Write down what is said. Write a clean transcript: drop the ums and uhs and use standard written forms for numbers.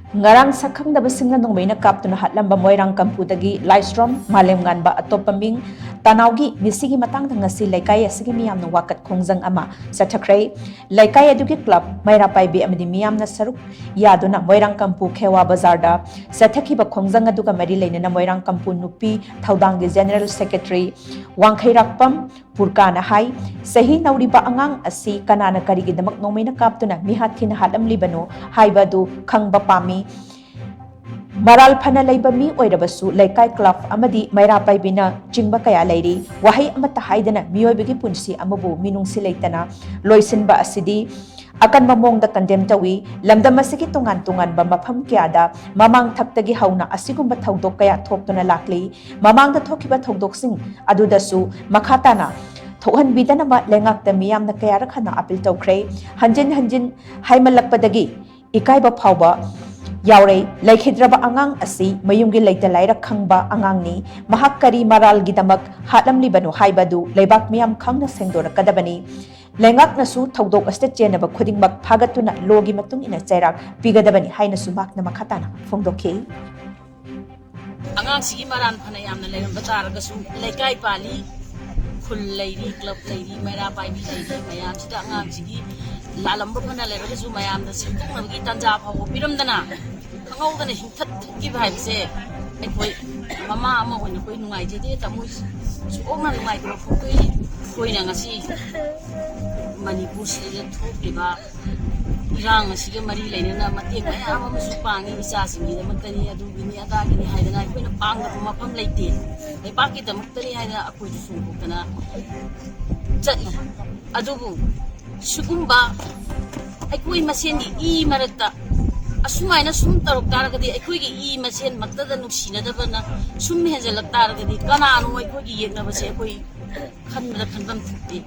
Ngarang shakhangdaba nongmei na Kaptuna Hatlamba Moirang Kampu dagi Laishram Malemnganba atoppa ming Tonao gi Meesi gi Matangda ngasi leikai asigi meeyam na wakat Khongjang ama Chathakhre leikai adugi club maira paibi amadi meeyam na saruk yaduna Moirang Kampu Khewa bazar da Chathakhre Khongjang aduga mari leinana Moirang Kampu nupi thaudang General Secretary Wangkhairakpam Purkana hai sahi nauriba angang asi kanana karigidamak nongmei na Kaptuna mihathina halamlibano haibadu khangba pami Maral phana leiba mi oirabasu leikai club amadi maira paibina chingba kaya leiri wahai amata haidana miyoibigi punsi amabu minungsi leitana loisinba asidi akan mamongda condemn tawi lamdam asigi tungan ba mafam kyada mamang thaktagi hauna asigumba thaudok kaya thoktuna lakli mamangda thokiba thaudok adudasu makhatana thohan bidana ma lengakta miyam na kaya rakhana apil tawkhre hanjin haimalakpadagi ikaiba phawba yaure laikhidraba angang asi mayumgi leita laira khangba angangni mahakari maral gidamak hatlamli banu haibadu leibak miyam khangna sengdora kadabani lengak nasu thaudok aste chenaba khudingmak phagatuna logi matung ina chairak pigadabani haina sumak na makhatana phongdokhi angang sigi maran phana yamna leiramba taragasu leikai pali khul leiri club leiri maira paibi leiri mayam sida angang sigi lalamba phana leiragasu mayam da singtongnabagi tanja phawo piramdana khangawdana hingthat gi bhaibse ekoi mama ama hoina koi nungai jede tamui suokna nungai ko phokoi koina ngasi Manipuri sida thokliba irang asiga mari leina mateng mayam ama su pangi isa singi da matani adu bini ada gini haidana koina pangda mafam leite ai baki da matani haidana akoi su bokana chali adubu sugumba aikoi masendi I marakta asumai sum tarok taragadi aikoi gi I masen maktada nuksina dabana sum henjalak taragadi kana anu aikoi gi yekna base aikoi khanbam thukti